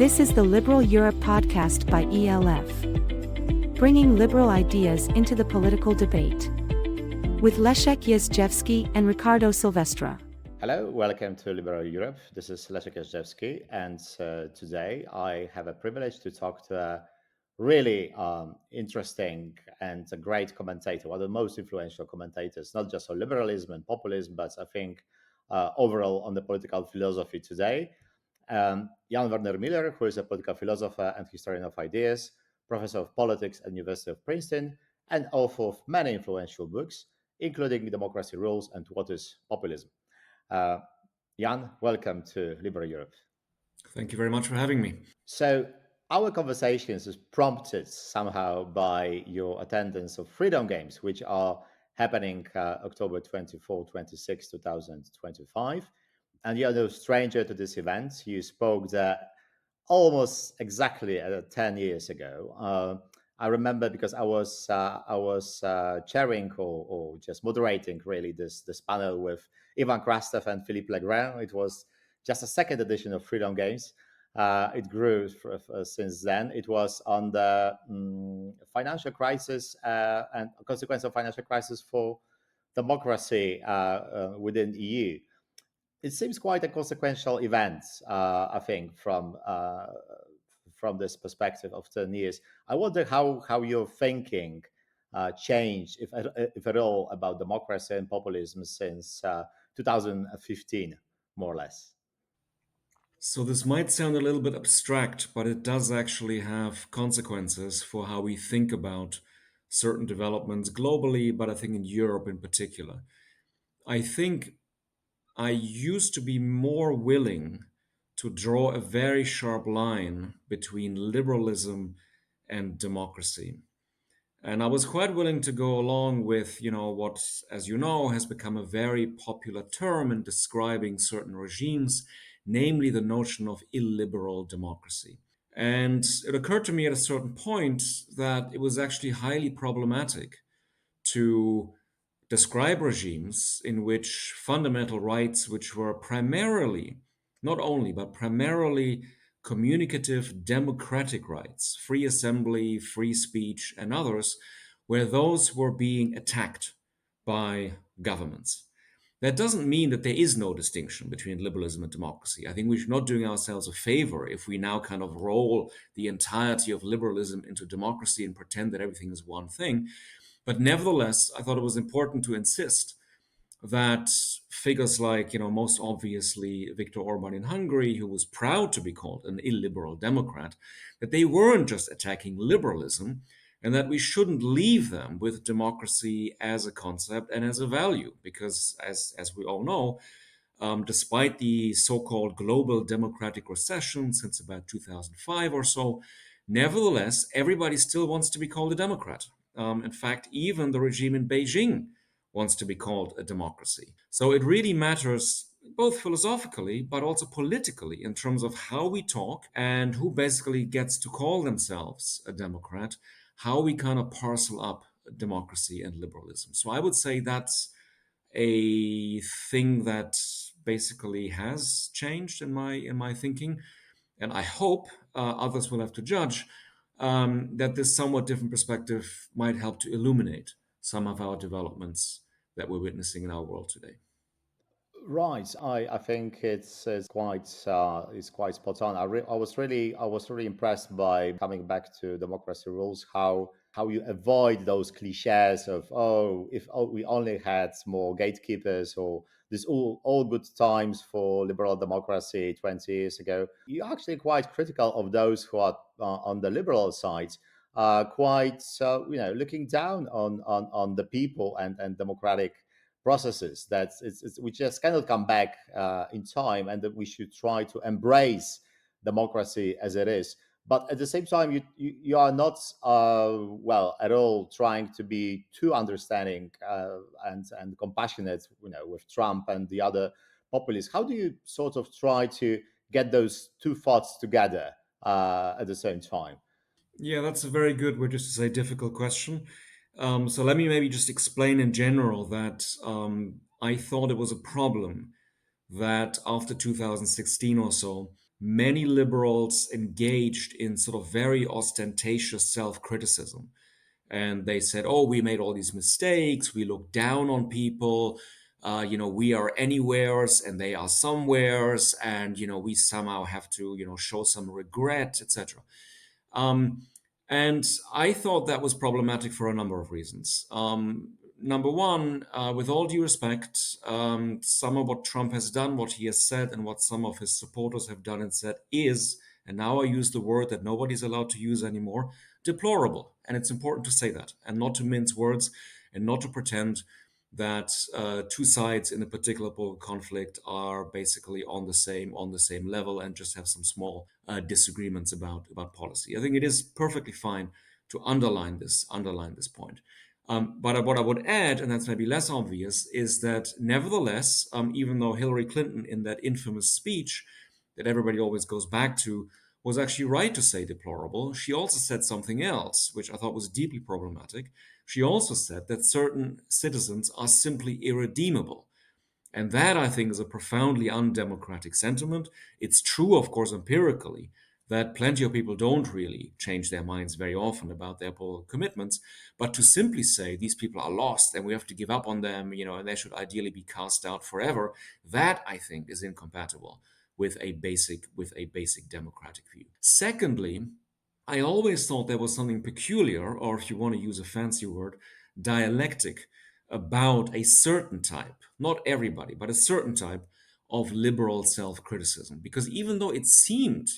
This is the Liberal Europe podcast by ELF, bringing liberal ideas into the political debate, with Leszek Jazdzewski and Ricardo Silvestre. Hello, welcome to Liberal Europe. This is Leszek Jazdzewski, and today I have a privilege to talk to a really interesting and a great commentator, one of the most influential commentators, not just on liberalism and populism, but I think overall on the political philosophy today. Jan-Werner Müller, who is a political philosopher and historian of ideas, professor of politics at the University of Princeton, and author of many influential books, including Democracy Rules and What is Populism. Jan, welcome to Liberal Europe. Thank you very much for having me. So, our conversations is prompted somehow by your attendance of Freedom Games, which are happening October 24, 26, 2025. And you're no stranger to this event. You spoke there almost exactly 10 years ago. I remember because I was chairing or just moderating really this panel with Ivan Krastev and Philippe Legrand. It was just a second edition of Freedom Games. It grew since then. It was on the financial crisis and consequence of financial crisis for democracy within EU. It seems quite a consequential event, I think, from this perspective of 10 years. I wonder how your thinking changed, if at all, about democracy and populism since 2015, more or less. So this might sound a little bit abstract, but it does actually have consequences for how we think about certain developments globally, but I think in Europe in particular. I think I used to be more willing to draw a very sharp line between liberalism and democracy. And I was quite willing to go along with, what, as you know, has become a very popular term in describing certain regimes, namely the notion of illiberal democracy. And it occurred to me at a certain point that it was actually highly problematic to describe regimes in which fundamental rights, which were primarily, not only, but primarily communicative democratic rights, free assembly, free speech, and others, where those were being attacked by governments. That doesn't mean that there is no distinction between liberalism and democracy. I think we're not doing ourselves a favor if we now kind of roll the entirety of liberalism into democracy and pretend that everything is one thing. But nevertheless, I thought it was important to insist that figures like, most obviously Viktor Orban in Hungary, who was proud to be called an illiberal Democrat, that they weren't just attacking liberalism and that we shouldn't leave them with democracy as a concept and as a value. Because as we all know, despite the so-called global democratic recession since about 2005 or so, nevertheless, everybody still wants to be called a Democrat. In fact, even the regime in Beijing wants to be called a democracy. So it really matters both philosophically, but also politically in terms of how we talk and who basically gets to call themselves a Democrat, how we kind of parcel up democracy and liberalism. So I would say that's a thing that basically has changed in my thinking. And I hope others will have to judge that this somewhat different perspective might help to illuminate some of our developments that we're witnessing in our world today. Right, I think it's quite spot on. I was really impressed by coming back to democracy rules. How you avoid those cliches of if we only had more gatekeepers or this all good times for liberal democracy 20 years ago. You're actually quite critical of those who are on the liberal side. Quite looking down on the people and democratic processes that we just cannot come back in time, and that we should try to embrace democracy as it is. But at the same time, you are not at all trying to be too understanding and compassionate, with Trump and the other populists. How do you sort of try to get those two thoughts together at the same time? Yeah, that's a very good, which is to say, difficult question. So let me maybe just explain in general that I thought it was a problem that after 2016 or so, many liberals engaged in sort of very ostentatious self-criticism. And they said, oh, we made all these mistakes, we look down on people, we are anywheres and they are somewheres, and we somehow have to show some regret, etc. And I thought that was problematic for a number of reasons. Number one, with all due respect, some of what Trump has done, what he has said, and what some of his supporters have done and said is, and now I use the word that nobody's allowed to use anymore, deplorable. And it's important to say that and not to mince words and not to pretend that two sides in a particular political conflict are basically on the same level and just have some small disagreements about policy. I think it is perfectly fine to underline this point. But what I would add, and that's maybe less obvious, is that nevertheless, even though Hillary Clinton in that infamous speech that everybody always goes back to was actually right to say deplorable, she also said something else, which I thought was deeply problematic. She also said that certain citizens are simply irredeemable. And that, I think, is a profoundly undemocratic sentiment. It's true, of course, empirically, that plenty of people don't really change their minds very often about their political commitments. But to simply say these people are lost and we have to give up on them, and they should ideally be cast out forever, that, I think, is incompatible with a basic democratic view. Secondly, I always thought there was something peculiar, or if you want to use a fancy word, dialectic, about a certain type, not everybody, but a certain type of liberal self-criticism. Because even though it seemed,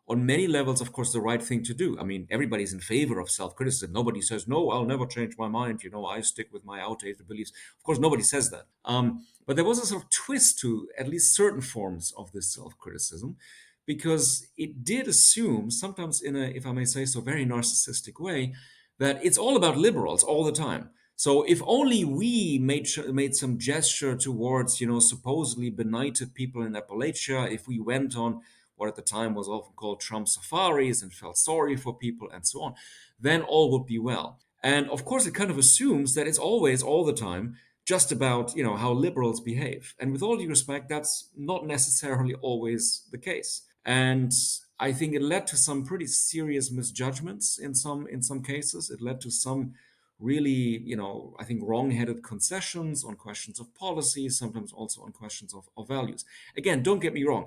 on many levels, of course, the right thing to do. I mean, everybody's in favor of self-criticism. Nobody says, no, I'll never change my mind. I stick with my outdated beliefs. Of course, nobody says that. But there was a sort of twist to at least certain forms of this self-criticism, because it did assume, sometimes in a, if I may say so, very narcissistic way, that it's all about liberals all the time. So if only we made some gesture towards, supposedly benighted people in Appalachia, if we went on what at the time was often called Trump safaris and felt sorry for people and so on, then all would be well. And of course, it kind of assumes that it's always, all the time, just about, how liberals behave. And with all due respect, that's not necessarily always the case. And I think it led to some pretty serious misjudgments in some cases. It led to some really, I think wrong-headed concessions on questions of policy, sometimes also on questions of values. Again, don't get me wrong.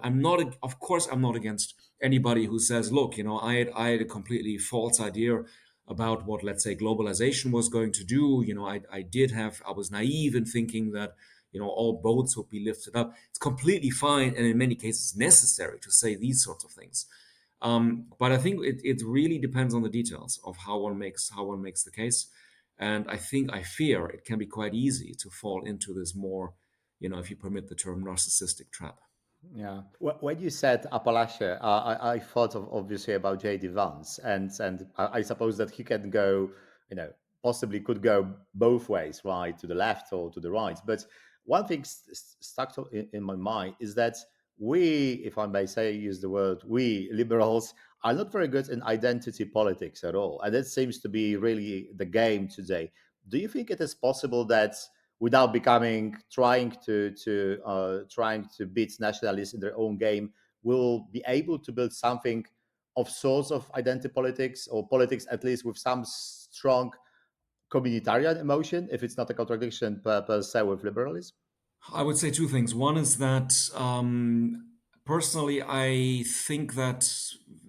Of course, I'm not against anybody who says, look, I had a completely false idea about what, let's say, globalization was going to do. I was naive in thinking that, all boats would be lifted up. It's completely fine, and in many cases necessary to say these sorts of things. But I think it really depends on the details of how one makes the case. And I fear it can be quite easy to fall into this more, if you permit the term, narcissistic trap. Yeah. When you said Appalachia, I thought of obviously about J.D. Vance, and I suppose that he can go, possibly could go both ways, right, to the left or to the right. But one thing stuck in my mind is that we, if I may say, use the word we liberals, are not very good in identity politics at all, and that seems to be really the game today. Do you think it is possible that, without trying to beat nationalists in their own game, will be able to build something of sorts of identity politics, or politics at least with some strong communitarian emotion, if it's not a contradiction per se with liberalism? I would say two things. One is that personally, I think that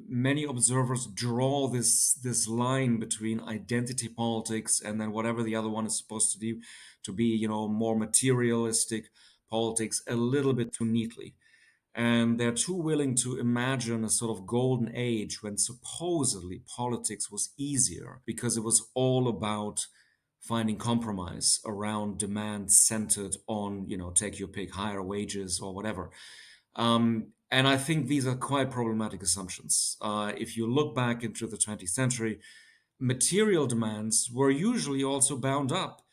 many observers draw this line between identity politics and then whatever the other one is supposed to do, to be, more materialistic politics, a little bit too neatly. And they're too willing to imagine a sort of golden age when supposedly politics was easier because it was all about finding compromise around demands centered on, take your pick, higher wages or whatever. And I think these are quite problematic assumptions. If you look back into the 20th century, material demands were usually also bound up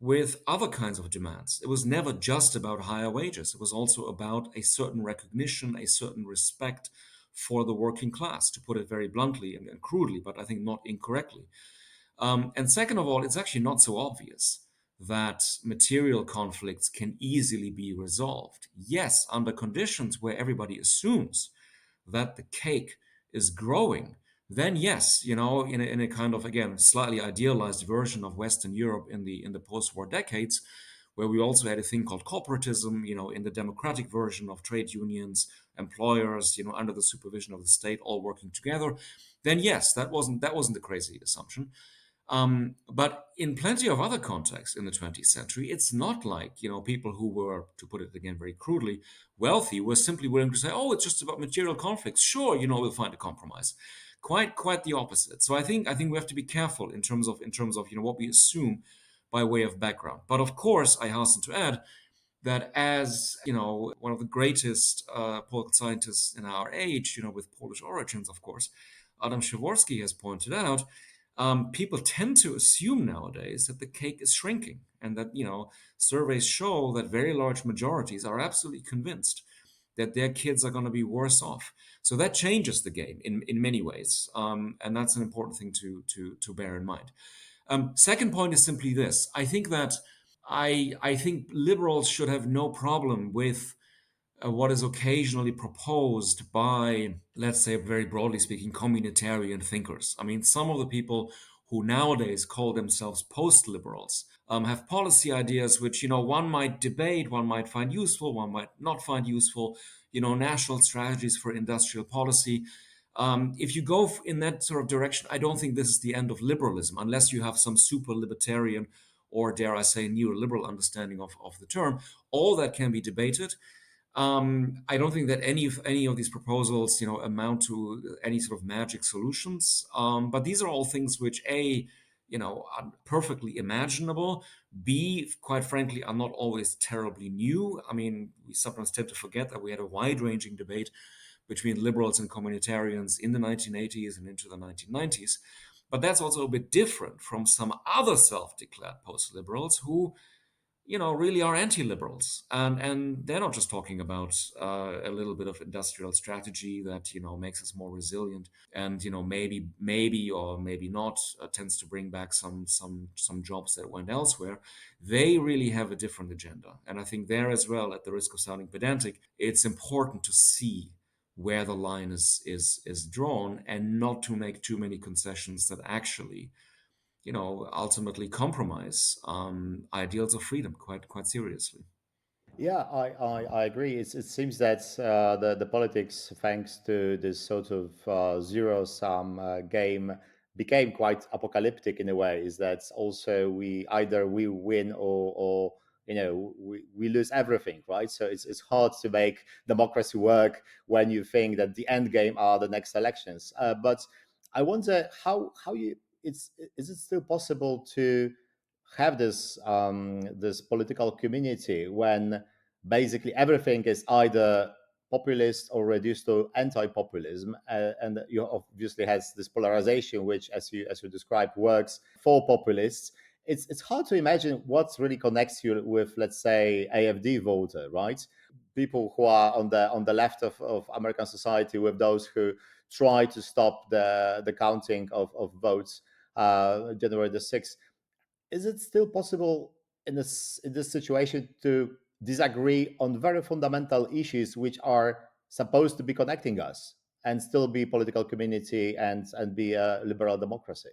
with other kinds of demands. It was never just about higher wages. It was also about a certain recognition, a certain respect for the working class, to put it very bluntly and crudely, but I think not incorrectly. And second of all, it's actually not so obvious that material conflicts can easily be resolved. Yes, under conditions where everybody assumes that the cake is growing, then yes, in a kind of, again, slightly idealized version of Western Europe in the post-war decades, where we also had a thing called corporatism, in the democratic version of trade unions, employers, under the supervision of the state, all working together, then yes, that wasn't a crazy assumption. But in plenty of other contexts in the 20th century, it's not like, people who were, to put it again very crudely, wealthy were simply willing to say, oh, it's just about material conflicts. Sure, we'll find a compromise. Quite the opposite. So I think we have to be careful in terms of what we assume by way of background. But of course, I hasten to add that as one of the greatest political scientists in our age, with Polish origins, of course, Adam Przeworski has pointed out, people tend to assume nowadays that the cake is shrinking, and that surveys show that very large majorities are absolutely convinced that their kids are going to be worse off. So that changes the game in many ways, and that's an important thing to bear in mind. Second point is simply this: I think that I think liberals should have no problem with what is occasionally proposed by, let's say, very broadly speaking, communitarian thinkers. I mean, some of the people who nowadays call themselves post-liberals have policy ideas which, one might debate, one might find useful, one might not find useful, national strategies for industrial policy. If you go in that sort of direction, I don't think this is the end of liberalism, unless you have some super libertarian or, dare I say, neoliberal understanding of the term. All that can be debated. I don't think that any of these proposals, amount to any sort of magic solutions. But these are all things which, A, are perfectly imaginable. B, quite frankly, are not always terribly new. I mean, we sometimes tend to forget that we had a wide-ranging debate between liberals and communitarians in the 1980s and into the 1990s. But that's also a bit different from some other self-declared post-liberals who really are anti-liberals, and they're not just talking about a little bit of industrial strategy that makes us more resilient, and maybe or maybe not tends to bring back some jobs that went elsewhere. They really have a different agenda, and I think there as well, at the risk of sounding pedantic, it's important to see where the line is drawn, and not to make too many concessions that actually ultimately compromise ideals of freedom quite seriously. Yeah, I agree. It seems that the politics, thanks to this sort of zero-sum game, became quite apocalyptic in a way. Is that also we win, or we lose everything, right? So it's hard to make democracy work when you think that the end game are the next elections. But I wonder how you is it still possible to have this political community when basically everything is either populist or reduced to anti-populism, and you obviously has this polarization, which, as you described, works for populists. It's hard to imagine what really connects you with, let's say, AfD voter, right? People who are on the left of American society, with those who try to stop the counting of votes January the 6th. Is it still possible in this situation to disagree on very fundamental issues which are supposed to be connecting us, and still be political community, and be a liberal democracy?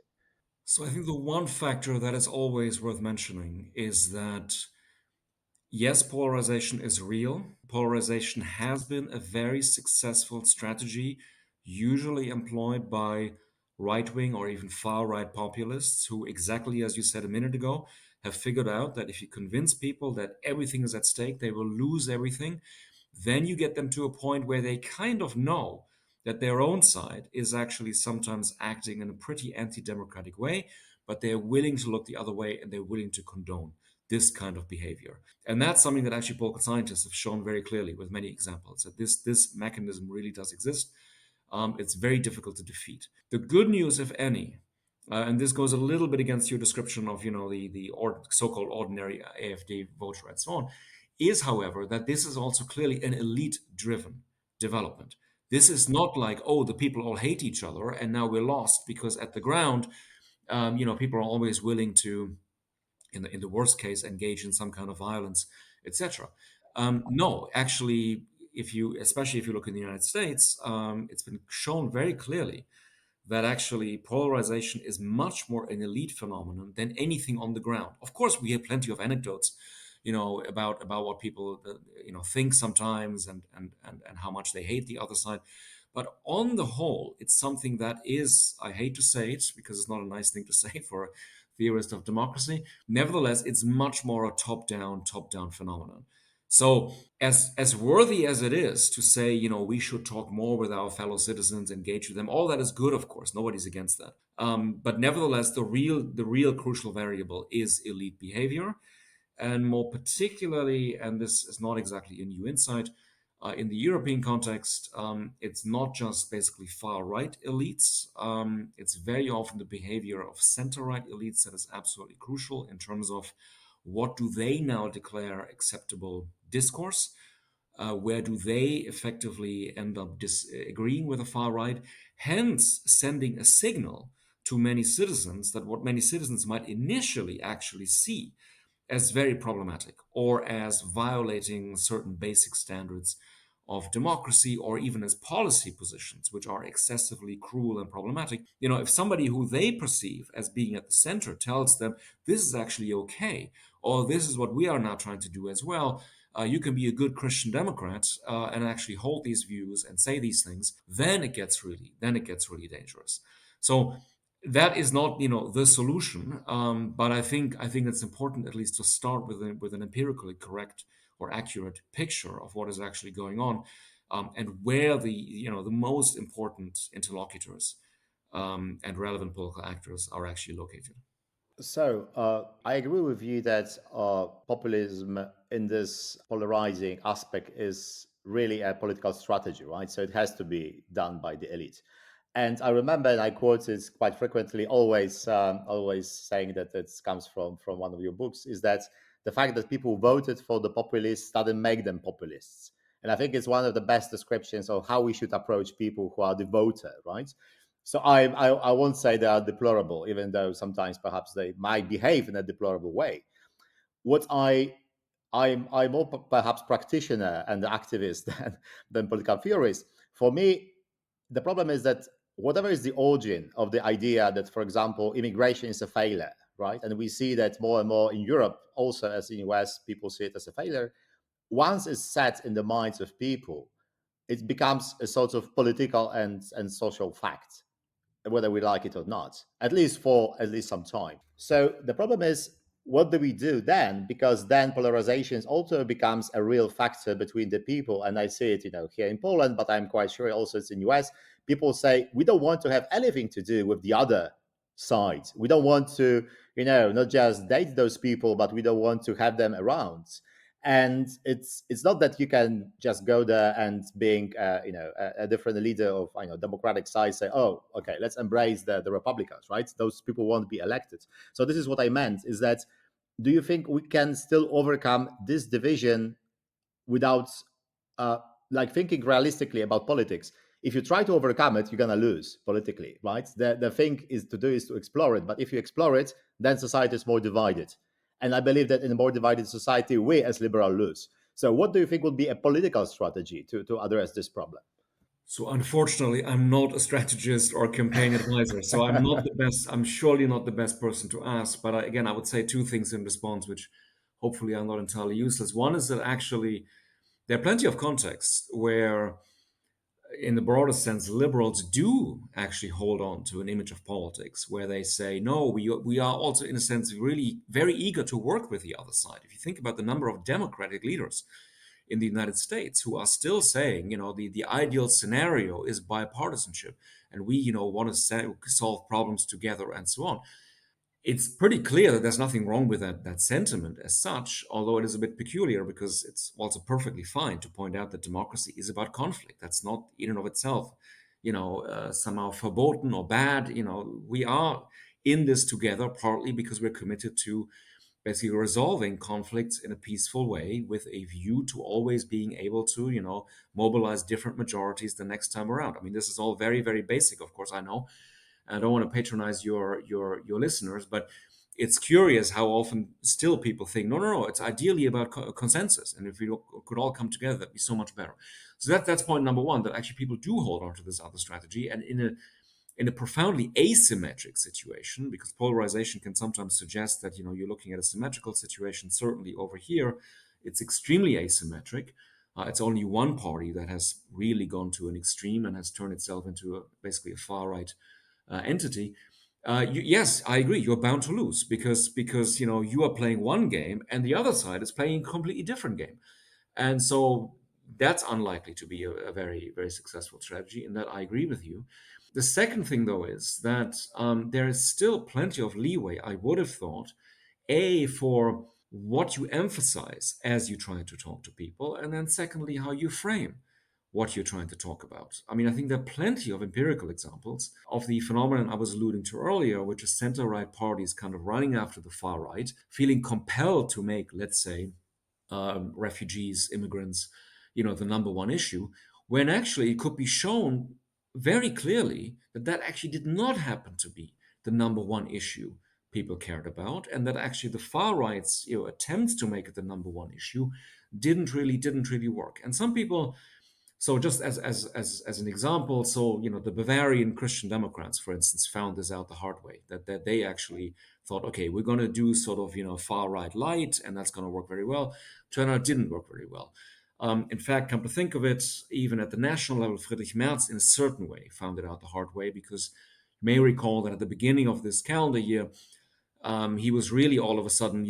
So I think the one factor that is always worth mentioning is that, yes, polarization is real. Polarization has been a very successful strategy, usually employed by right wing or even far right populists who, exactly as you said a minute ago, have figured out that if you convince people that everything is at stake, they will lose everything. Then you get them to a point where they kind of know that their own side is actually sometimes acting in a pretty anti democratic way, but they're willing to look the other way, and they're willing to condone this kind of behavior. And that's something that actually political scientists have shown very clearly with many examples, that this mechanism really does exist. It's very difficult to defeat. The good news, if any, and this goes a little bit against your description of the so-called ordinary AfD voter and so on, is, however, that this is also clearly an elite-driven development. This is not like, oh, the people all hate each other and now we're lost, because at the ground, people are always willing to, in the worst case, engage in some kind of violence, etc. No, actually, especially if you look in the United States, it's been shown very clearly that actually polarization is much more an elite phenomenon than anything on the ground. Of course, we have plenty of anecdotes, about what people, think sometimes, and how much they hate the other side. But on the whole, it's something that is, I hate to say it because it's not a nice thing to say for a theorist of democracy. Nevertheless, it's much more a top-down phenomenon. So as worthy as it is to say, we should talk more with our fellow citizens, engage with them, all that is good, of course. Nobody's against that. But nevertheless, the real crucial variable is elite behavior. And more particularly, and this is not exactly a new insight, in the European context, it's not just basically far-right elites. It's very often the behavior of center-right elites that is absolutely crucial in terms of what do they now declare acceptable discourse. Where do they effectively end up disagreeing with the far right, hence sending a signal to many citizens that what many citizens might initially actually see as very problematic or as violating certain basic standards of democracy, or even as policy positions which are excessively cruel and problematic. If somebody who they perceive as being at the center tells them this is actually okay, or this is what we are now trying to do as well, you can be a good Christian Democrat and actually hold these views and say these things, then it gets really dangerous. So that is not the solution, but I think it's important at least to start with an empirically correct or accurate picture of what is actually going on, and where the most important interlocutors and relevant political actors are actually located. So I agree with you that populism in this polarizing aspect is really a political strategy, right? So it has to be done by the elite. And I remember, and I quote it quite frequently, always saying that it comes from one of your books, is that the fact that people voted for the populists doesn't make them populists. And I think it's one of the best descriptions of how we should approach people who are the voter, right? So I won't say they are deplorable, even though sometimes perhaps they might behave in a deplorable way. What I'm more perhaps practitioner and activist than political theorist. For me, the problem is that whatever is the origin of the idea that, for example, immigration is a failure, right? And we see that more and more in Europe, also as in the US, people see it as a failure. Once it's set in the minds of people, it becomes a sort of political and social fact, whether we like it or not, at least some time. So the problem is, what do we do then? Because then polarization also becomes a real factor between the people, and I see it, here in Poland, but I'm quite sure also it's in US. People say we don't want to have anything to do with the other side. We don't want to, not just date those people, but we don't want to have them around. And it's not that you can just go there and being a different leader of democratic side say, oh, okay, let's embrace the Republicans, right? Those people won't be elected. So this is what I meant, is that do you think we can still overcome this division without thinking realistically about politics? If you try to overcome it, you're gonna lose politically, right? The thing is to explore it, but if you explore it, then society is more divided. And I believe that in a more divided society, we as liberal lose. So what do you think would be a political strategy to address this problem? So unfortunately, I'm not a strategist or campaign advisor, so I'm not the best. I'm surely not the best person to ask. But again, I would say two things in response, which hopefully are not entirely useless. One is that actually there are plenty of contexts where, in the broader sense, liberals do actually hold on to an image of politics where they say, no, we are also, in a sense, really very eager to work with the other side. If you think about the number of Democratic leaders in the United States who are still saying, the ideal scenario is bipartisanship, and we, want to solve problems together and so on. It's pretty clear that there's nothing wrong with that sentiment as such, although it is a bit peculiar because it's also perfectly fine to point out that democracy is about conflict. That's not in and of itself, somehow verboten or bad. We are in this together partly because we're committed to basically resolving conflicts in a peaceful way with a view to always being able to, mobilize different majorities the next time around. I mean, this is all very, very basic, of course, I know. I don't want to patronize your listeners, but it's curious how often still people think, no, it's ideally about consensus. And if we could all come together, that'd be so much better. So that's point number one, that actually people do hold on to this other strategy. And in a profoundly asymmetric situation, because polarization can sometimes suggest that, you're looking at a symmetrical situation. Certainly over here, it's extremely asymmetric. It's only one party that has really gone to an extreme and has turned itself into basically a far right entity. Yes, I agree. You're bound to lose because you are playing one game and the other side is playing a completely different game, and so that's unlikely to be a very very successful strategy. In that, I agree with you. The second thing, though, is that there is still plenty of leeway, I would have thought, for what you emphasize as you try to talk to people, and then secondly, how you frame what you're trying to talk about. I mean, I think there are plenty of empirical examples of the phenomenon I was alluding to earlier, which is center right parties kind of running after the far right, feeling compelled to make, let's say, refugees, immigrants, the number one issue, when actually it could be shown very clearly that that actually did not happen to be the number one issue people cared about, and that actually the far right's attempts to make it the number one issue didn't really work. And some people, so just as an example, so the Bavarian Christian Democrats, for instance, found this out the hard way, that they actually thought, okay, we're going to do sort of far right light, and that's going to work very well. Turned out it didn't work very well. In fact, come to think of it, even at the national level, Friedrich Merz, in a certain way, found it out the hard way, because you may recall that at the beginning of this calendar year, he was really all of a sudden,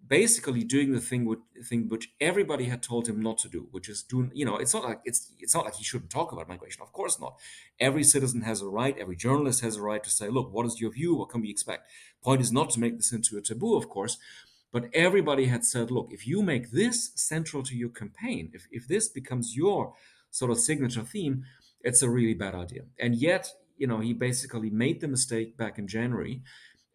basically doing the thing which everybody had told him not to do, which is doing, it's not like he shouldn't talk about migration. Of course not. Every citizen has a right, every journalist has a right to say, look, what is your view? What can we expect? Point is not to make this into a taboo, of course, but everybody had said, look, if you make this central to your campaign, if this becomes your sort of signature theme, it's a really bad idea. And yet, he basically made the mistake back in January,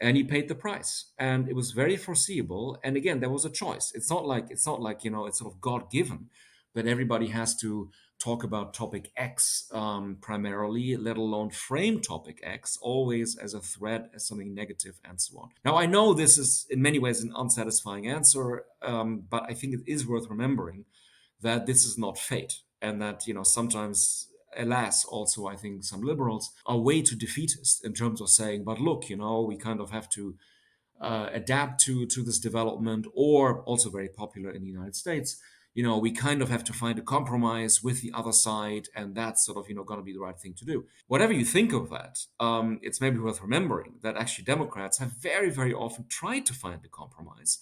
and he paid the price, and it was very foreseeable. And again, there was a choice. It's not like it's sort of God given that everybody has to talk about topic X primarily, let alone frame topic X always as a threat, as something negative, and so on. Now, I know this is in many ways an unsatisfying answer, but I think it is worth remembering that this is not fate, and that sometimes, alas, also I think some liberals are way too defeatist in terms of saying, but look, we kind of have to adapt to this development, or also very popular in the United States, we kind of have to find a compromise with the other side, and that's sort of going to be the right thing to do. Whatever you think of that, it's maybe worth remembering that actually Democrats have very, very often tried to find a compromise.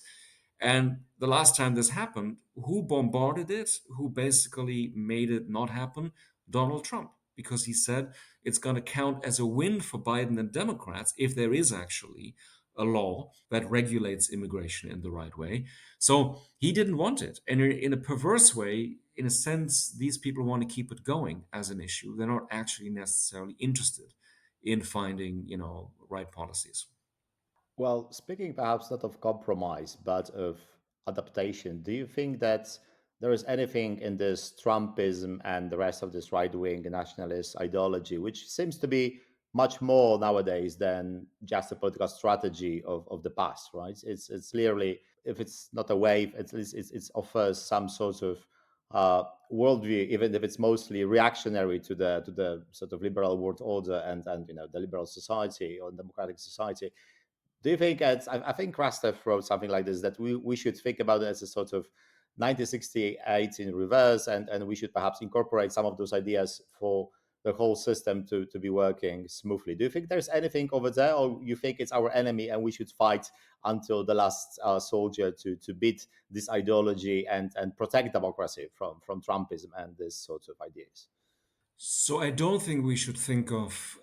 And the last time this happened, who bombarded it? Who basically made it not happen? Donald Trump, because he said it's going to count as a win for Biden and Democrats if there is actually a law that regulates immigration in the right way. So he didn't want it. And in a perverse way, in a sense, these people want to keep it going as an issue. They're not actually necessarily interested in finding, right policies. Well, speaking perhaps not of compromise, but of adaptation, do you think that there is anything in this Trumpism and the rest of this right wing nationalist ideology, which seems to be much more nowadays than just a political strategy of the past, right? It's clearly, if it's not a wave, at least it offers some sort of worldview, even if it's mostly reactionary to the sort of liberal world order and the liberal society or democratic society. Do you think, I think Krastev wrote something like this, that we should think about it as a sort of 1968 in reverse, and we should perhaps incorporate some of those ideas for the whole system to be working smoothly? Do you think there's anything over there, or you think it's our enemy and we should fight until the last soldier to beat this ideology and protect democracy from Trumpism and this sort of ideas? So I don't think we should think of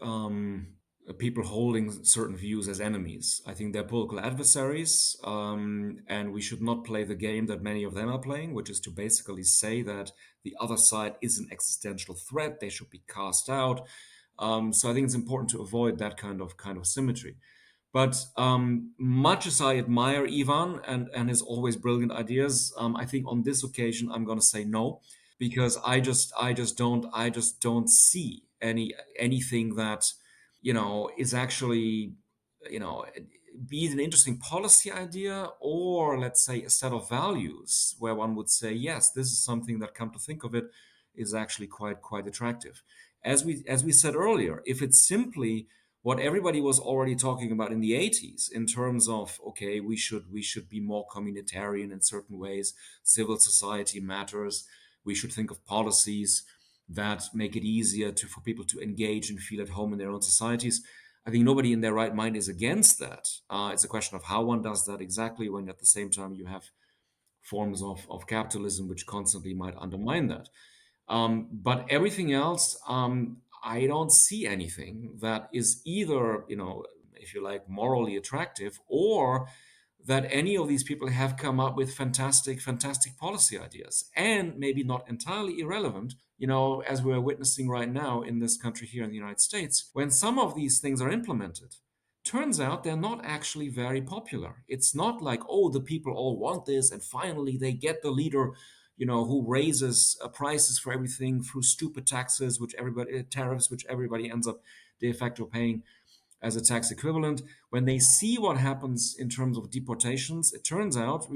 people holding certain views as enemies. I think they're political adversaries, and we should not play the game that many of them are playing, which is to basically say that the other side is an existential threat. They should be cast out. So I think it's important to avoid that kind of symmetry. But much as I admire Ivan and his always brilliant ideas, I think on this occasion I'm going to say no, because I just don't see anything that is actually you know be it an interesting policy idea or, let's say, a set of values where one would say, yes, this is something that, come to think of it, is actually quite attractive. As we said earlier, if it's simply what everybody was already talking about in the 80s in terms of, okay, we should be more communitarian in certain ways, civil society matters, we should think of policies that make it easier for people to engage and feel at home in their own societies. I think nobody in their right mind is against that. It's a question of how one does that exactly, when at the same time you have forms of capitalism which constantly might undermine that. But everything else, I don't see anything that is either, if you like, morally attractive, or that any of these people have come up with fantastic policy ideas, and maybe not entirely irrelevant, as we're witnessing right now in this country here in the United States, when some of these things are implemented. Turns out they're not actually very popular. It's not like, oh, the people all want this, and finally they get the leader, who raises prices for everything through stupid taxes, tariffs, which everybody ends up de facto paying as a tax equivalent. When they see what happens in terms of deportations, it turns out,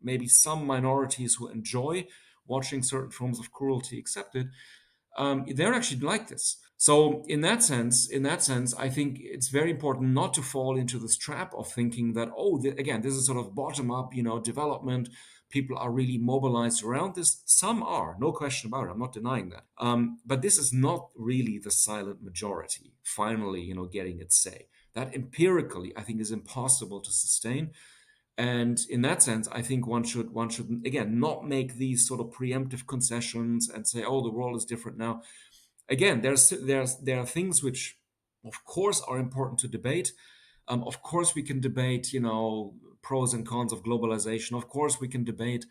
maybe some minorities who enjoy watching certain forms of cruelty accepted, they're actually like this. So in that sense, I think it's very important not to fall into this trap of thinking that, again, this is sort of bottom up, development. People are really mobilized around this. Some are, no question about it. I'm not denying that. But this is not really the silent majority finally, getting its say. That empirically, I think, is impossible to sustain. And in that sense, I think one should again not make these sort of preemptive concessions and say, "Oh, the world is different now." Again, there are things which, of course, are important to debate. Of course, we can debate, pros and cons of globalization. Of course, we can debate,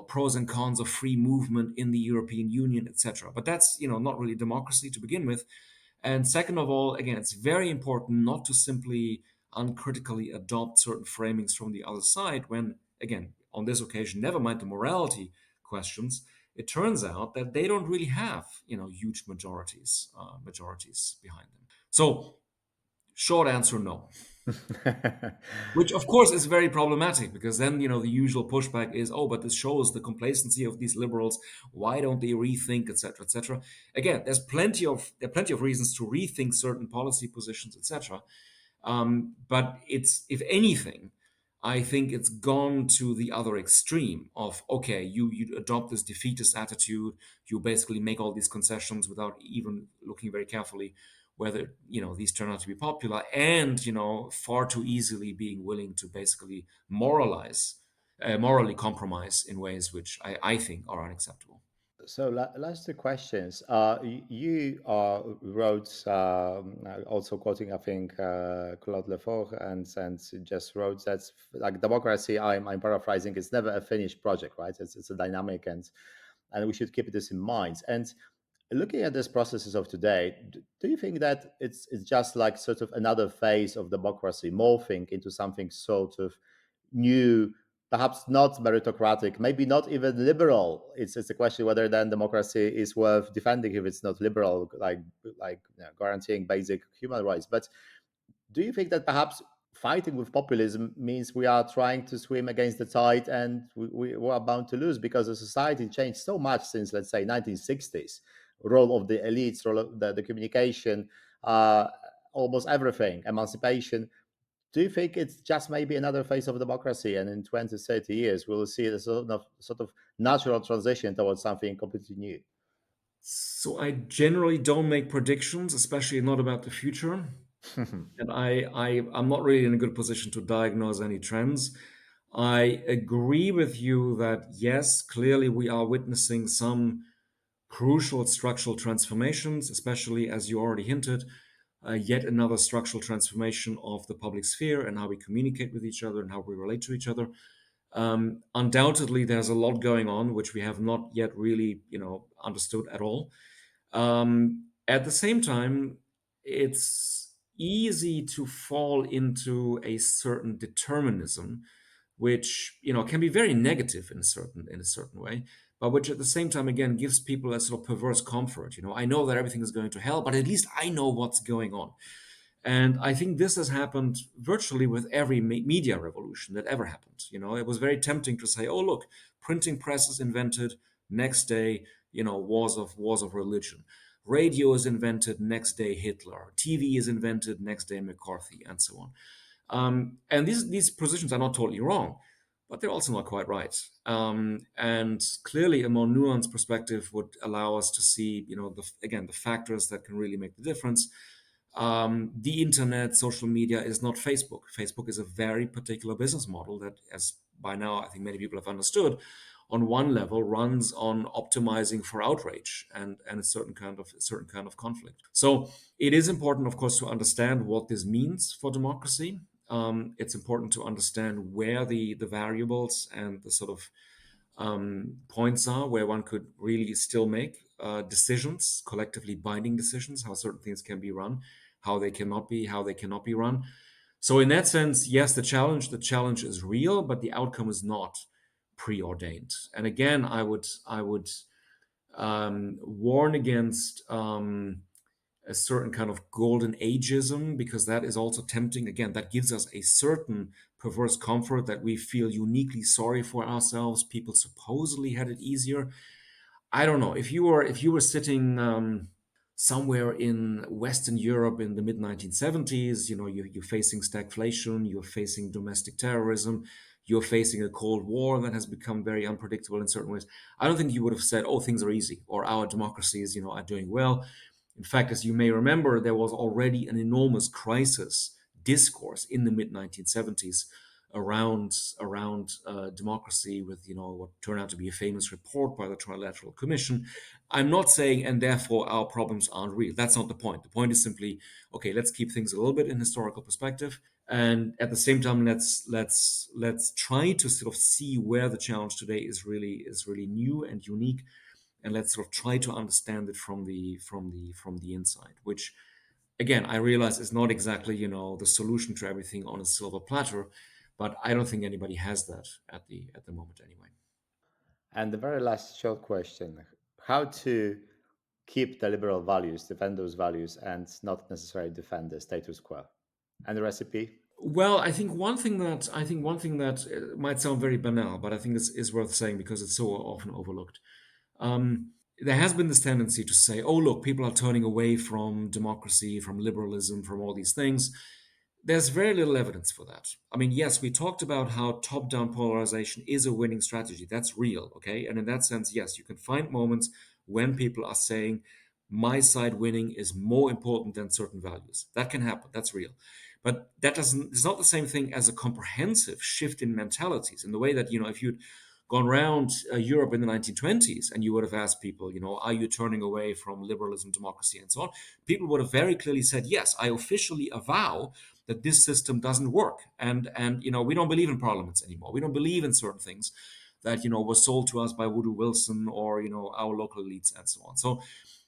pros and cons of free movement in the European Union, etc. But that's, not really democracy to begin with. And second of all, again, it's very important not to simply uncritically adopt certain framings from the other side when, again, on this occasion, never mind the morality questions, it turns out that they don't really have, huge majorities behind them. So, short answer, no. Which, of course, is very problematic, because then, the usual pushback is, oh, but this shows the complacency of these liberals. Why don't they rethink, etc., etc.? Again, there are plenty of reasons to rethink certain policy positions, etc. But it's, if anything, I think it's gone to the other extreme of, okay, you adopt this defeatist attitude, you basically make all these concessions without even looking very carefully whether, these turn out to be popular, and, far too easily being willing to basically morally compromise in ways which I think are unacceptable. So last two questions. You wrote, also quoting, I think, Claude Lefort, and just wrote that, like, democracy, I'm paraphrasing, it's never a finished project, right? It's a dynamic, and we should keep this in mind. And looking at these processes of today, do you think that it's just like sort of another phase of democracy morphing into something sort of new, perhaps not meritocratic, maybe not even liberal? It's a question whether then democracy is worth defending if it's not liberal, like guaranteeing basic human rights. But do you think that perhaps fighting with populism means we are trying to swim against the tide, and we are bound to lose because the society changed so much since, let's say, 1960s? Role of the elites, role of the communication, uh, almost everything, emancipation. Do you think it's just maybe another phase of democracy, and in 20, 30 years we'll see a sort of natural transition towards something completely new? So I generally don't make predictions, especially not about the future. And I'm not really in a good position to diagnose any trends. I agree with you that, yes, clearly we are witnessing some crucial structural transformations, especially, as you already hinted, yet another structural transformation of the public sphere and how we communicate with each other and how we relate to each other. Undoubtedly, there's a lot going on which we have not yet really, understood at all. At the same time, it's easy to fall into a certain determinism, which, can be very negative in a certain way, but which at the same time, again, gives people a sort of perverse comfort. I know that everything is going to hell, but at least I know what's going on. And I think this has happened virtually with every media revolution that ever happened. It was very tempting to say, "Oh, look, printing press is invented. Next day, wars of religion. Radio is invented. Next day, Hitler. TV is invented. Next day, McCarthy, and so on." And these positions are not totally wrong, but they're also not quite right. And clearly, a more nuanced perspective would allow us to see, the factors that can really make the difference. The internet, social media is not Facebook. Facebook is a very particular business model that, as by now I think many people have understood, on one level runs on optimizing for outrage and a certain kind of conflict. So it is important, of course, to understand what this means for democracy. It's important to understand where the variables and the sort of points are where one could really still make decisions, collectively binding decisions, how certain things can be run, how they cannot be run. So in that sense, yes, the challenge is real, but the outcome is not preordained. And again, I would warn against a certain kind of golden ageism, because that is also tempting. Again, that gives us a certain perverse comfort that we feel uniquely sorry for ourselves. People supposedly had it easier. I don't know, if you were sitting somewhere in Western Europe in the mid 1970s, you're facing stagflation, you're facing domestic terrorism, you're facing a Cold War that has become very unpredictable in certain ways. I don't think you would have said, "Oh, things are easy," or "Our democracies, are doing well." In fact, as you may remember, there was already an enormous crisis discourse in the mid 1970s around democracy, with what turned out to be a famous report by the Trilateral Commission. I'm not saying, and therefore our problems aren't real. That's not the point. The point is simply, okay, let's keep things a little bit in historical perspective, and at the same time, let's try to sort of see where the challenge today is really new and unique, and let's sort of try to understand it from the inside, which, again, I realize is not exactly the solution to everything on a silver platter, but I don't think anybody has that at the moment anyway. And the very last short question: how to keep the liberal values, defend those values, and not necessarily defend the status quo? And the recipe? Well, I think one thing that might sound very banal, but I think is worth saying because it's so often overlooked. There has been this tendency to say, "Oh, look, people are turning away from democracy, from liberalism, from all these things." There's very little evidence for that. I mean, yes, we talked about how top-down polarization is a winning strategy. That's real, okay? And in that sense, yes, you can find moments when people are saying, "My side winning is more important than certain values." That can happen. That's real. But that doesn't, it's not the same thing as a comprehensive shift in mentalities, in the way that, if you'd gone around Europe in the 1920s and you would have asked people, "Are you turning away from liberalism, democracy, and so on?" People would have very clearly said, "Yes, I officially avow that this system doesn't work. And we don't believe in parliaments anymore. We don't believe in certain things that, were sold to us by Woodrow Wilson or, our local elites and so on." So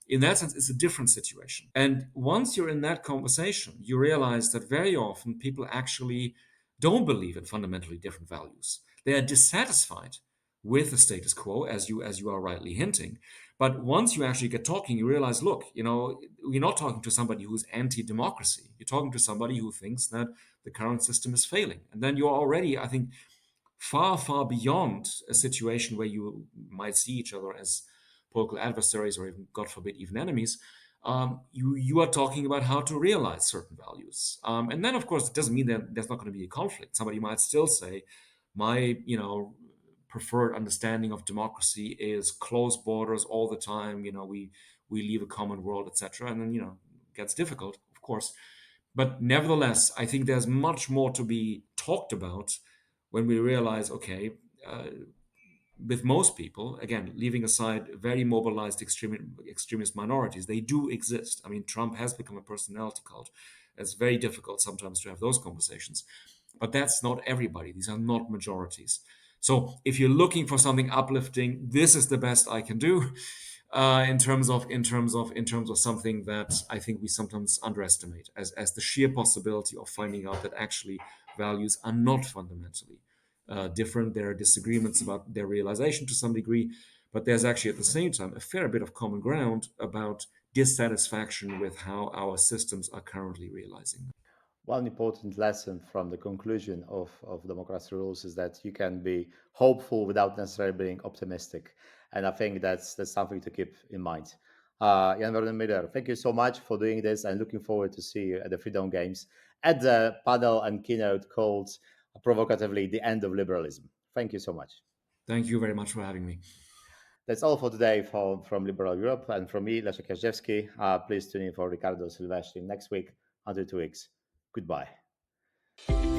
in that sense, it's a different situation. And once you're in that conversation, you realize that very often people actually don't believe in fundamentally different values. They are dissatisfied with the status quo, as you are rightly hinting. But once you actually get talking, you realize, look, you're not talking to somebody who's anti-democracy. You're talking to somebody who thinks that the current system is failing. And then you're already, I think, far, far beyond a situation where you might see each other as political adversaries or even, God forbid, even enemies. You are talking about how to realize certain values. And then, of course, it doesn't mean that there's not going to be a conflict. Somebody might still say, "My, preferred understanding of democracy is closed borders all the time. We leave a common world, etc." And then, it gets difficult, of course. But nevertheless, I think there's much more to be talked about when we realize, okay, with most people, again, leaving aside very mobilized extremist minorities, they do exist. I mean, Trump has become a personality cult. It's very difficult sometimes to have those conversations. But that's not everybody. These are not majorities. So if you're looking for something uplifting, this is the best I can do in terms of something that I think we sometimes underestimate as the sheer possibility of finding out that actually values are not fundamentally different. There are disagreements about their realization to some degree, but there's actually at the same time a fair bit of common ground about dissatisfaction with how our systems are currently realizing. One important lesson from the conclusion of Democracy Rules is that you can be hopeful without necessarily being optimistic. And I think that's something to keep in mind. Jan-Werner Müller, thank you so much for doing this, and looking forward to see you at the Freedom Games at the panel and keynote called provocatively The End of Liberalism. Thank you so much. Thank you very much for having me. That's all for today from Liberal Europe, and from me, Leszek Jazdzewski. Please tune in for Ricardo Silvestri next week. Until 2 weeks. Goodbye.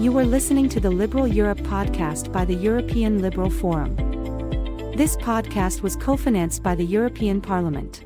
You were listening to the Liberal Europe podcast by the European Liberal Forum. This podcast was co-financed by the European Parliament.